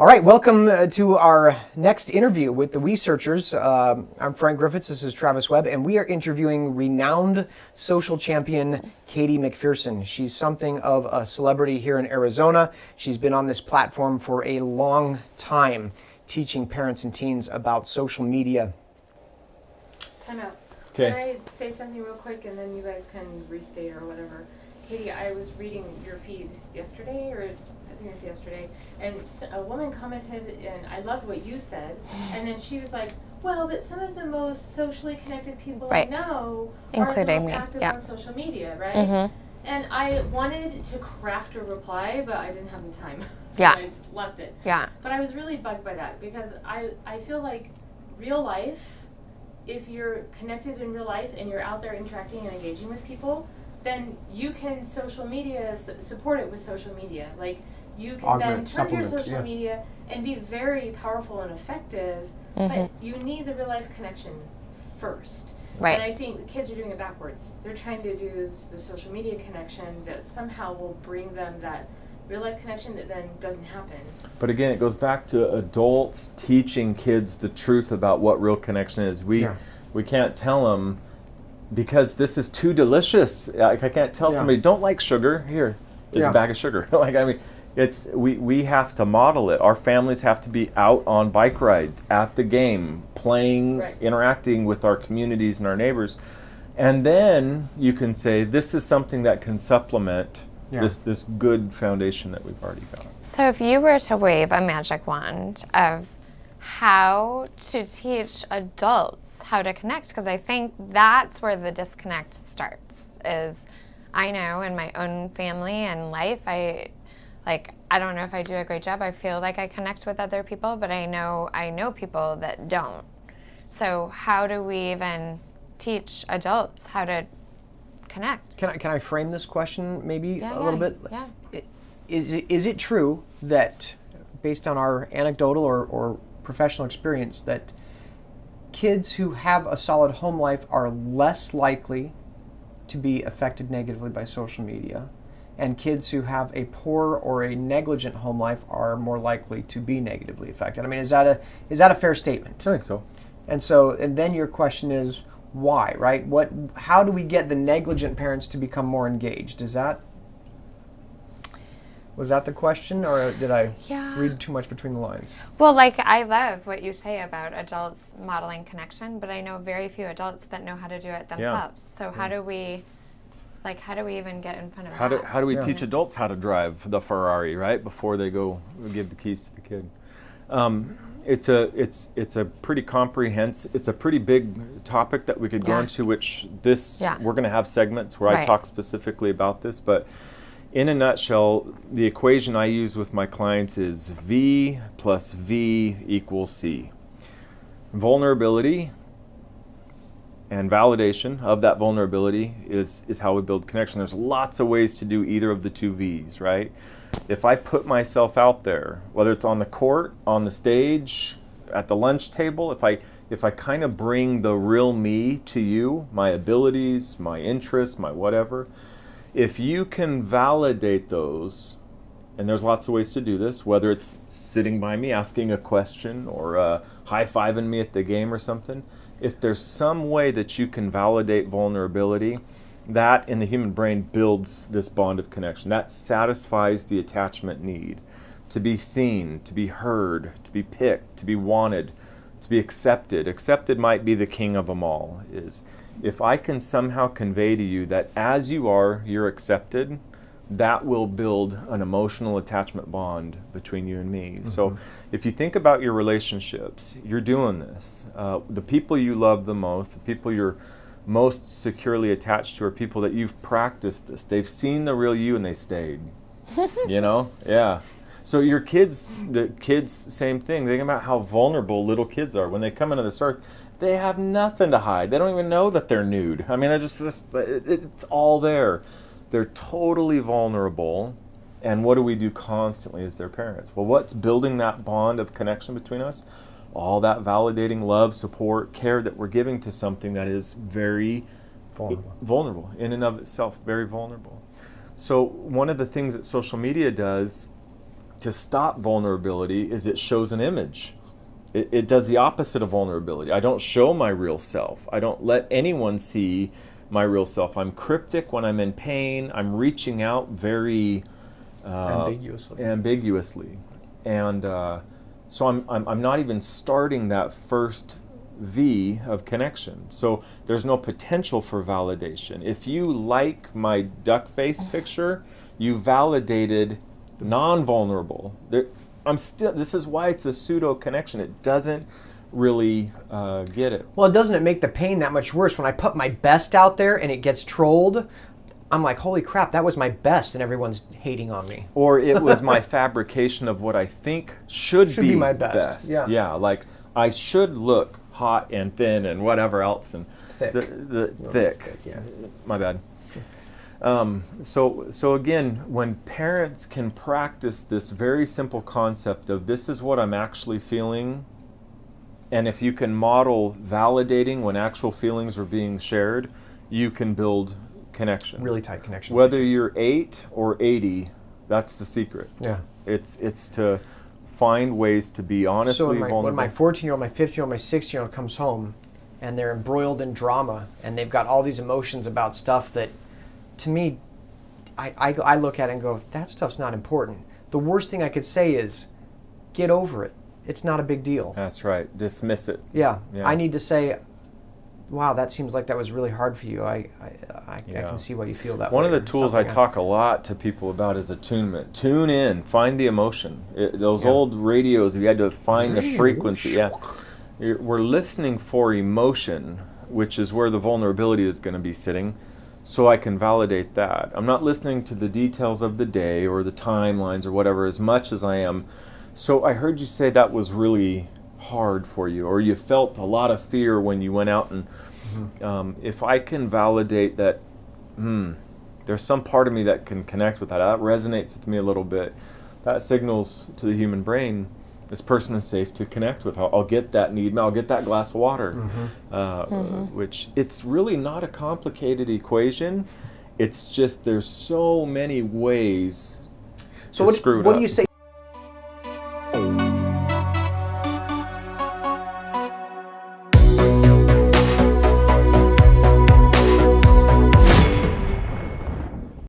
right, welcome to our next interview with the researchers. I'm Frank Griffiths, this is Travis Webb, and we are interviewing renowned social champion Katie McPherson. She's something of a celebrity here in Arizona. She's been on this platform for a long time, teaching parents and teens about social media. Time out. Okay. Can I say something real quick and then you guys can restate or whatever? Katie, I was reading your feed yesterday, or I think it was yesterday, and a woman commented, and I loved what you said, and then she was like, well, but some of the most socially connected people I know are the most active on social media, right? Mm-hmm. And I wanted to craft a reply, but I didn't have the time, so I just left it. Yeah. But I was really bugged by that, because I feel like real life, if you're connected in real life and you're out there interacting and engaging with people, then you can social media, support it with social media. Like, you can then turn to your social media and be very powerful and effective, but you need the real life connection first. Right. And I think the kids are doing it backwards. They're trying to do the social media connection that somehow will bring them that real life connection that then doesn't happen. But again, it goes back to adults teaching kids the truth about what real connection is. We can't tell them, because this is too delicious. I can't tell somebody, don't like sugar. Here is a bag of sugar. We have to model it. Our families have to be out on bike rides, at the game, playing, interacting with our communities and our neighbors. And then you can say, this is something that can supplement this good foundation that we've already got. So if you were to wave a magic wand of how to teach adults how to connect, because I think that's where the disconnect starts, is I know in my own family and life, I don't know if I do a great job. I feel like I connect with other people, but I know people that don't. So how do we even teach adults how to connect? Can I frame this question maybe a little bit? Yeah. Is it true that, based on our anecdotal or professional experience, that kids who have a solid home life are less likely to be affected negatively by social media, and kids who have a poor or a negligent home life are more likely to be negatively affected? I mean, is that a fair statement? I think so. And then your question is why, right? How do we get the negligent parents to become more engaged? Was that the question, or did I read too much between the lines? Well, I love what you say about adults modeling connection, but I know very few adults that know how to do it themselves. So how do we even get in front of that? How do we teach adults how to drive the Ferrari, right, before they go give the keys to the kid? It's a pretty comprehensive, it's a pretty big topic that we could go into, which we're going to have segments where I talk specifically about this, but in a nutshell, the equation I use with my clients is V plus V equals C. Vulnerability and validation of that vulnerability is how we build connection. There's lots of ways to do either of the two V's, right? If I put myself out there, whether it's on the court, on the stage, at the lunch table, if I kind of bring the real me to you, my abilities, my interests, my whatever, if you can validate those, and there's lots of ways to do this, whether it's sitting by me asking a question or high-fiving me at the game or something, if there's some way that you can validate vulnerability, that in the human brain builds this bond of connection. That satisfies the attachment need to be seen, to be heard, to be picked, to be wanted, to be accepted. Accepted might be the king of them all. If I can somehow convey to you that as you are, you're accepted, that will build an emotional attachment bond between you and me. Mm-hmm. So if you think about your relationships, you're doing this. The people you love the most, the people you're most securely attached to, are people that you've practiced this. They've seen the real you and they stayed. Yeah. So your kids, the kids, same thing. Think about how vulnerable little kids are. When they come into this earth, they have nothing to hide. They don't even know that they're nude. I mean, it's all there. They're totally vulnerable. And what do we do constantly as their parents? Well, what's building that bond of connection between us? All that validating love, support, care that we're giving to something that is very vulnerable in and of itself, very vulnerable. So one of the things that social media does to stop vulnerability is it shows an image. It does the opposite of vulnerability. I don't show my real self. I don't let anyone see my real self. I'm cryptic when I'm in pain. I'm reaching out very ambiguously. And so I'm not even starting that first V of connection. So there's no potential for validation. If you like my duck face picture, you validated non-vulnerable. This is why it's a pseudo connection. It doesn't really get it. Well, doesn't it make the pain that much worse when I put my best out there and it gets trolled? I'm like, holy crap, that was my best, and everyone's hating on me. Or it was my fabrication of what I think should be my best. Yeah, like I should look hot and thin and whatever else and Thick. Thick. Yeah. My bad. So again, when parents can practice this very simple concept of this is what I'm actually feeling, and if you can model validating when actual feelings are being shared, you can build connection. Really tight connection. Whether you're 8 or 80, that's the secret. Yeah. It's to find ways to be honestly vulnerable. When my 14-year-old, my 15-year-old, my 16-year-old comes home and they're embroiled in drama and they've got all these emotions about stuff that, to me, I look at it and go, that stuff's not important. The worst thing I could say is, get over it. It's not a big deal. That's right. Dismiss it. Yeah. Yeah. I need to say, wow, that seems like that was really hard for you. I can see why you feel that way. One of the or tools I something. talk a lot to people about is attunement. Tune in, find the emotion. Those old radios, you had to find the frequency. Yeah, we're listening for emotion, which is where the vulnerability is going to be sitting, so I can validate that. I'm not listening to the details of the day or the timelines or whatever as much as I am. So I heard you say that was really hard for you, or you felt a lot of fear when you went out and if I can validate that there's some part of me that can connect with that resonates with me a little bit, that signals to the human brain this person is safe to connect with. I'll get that need, I'll get that glass of water, which it's really not a complicated equation. It's just there's so many ways to screw it up. What do you say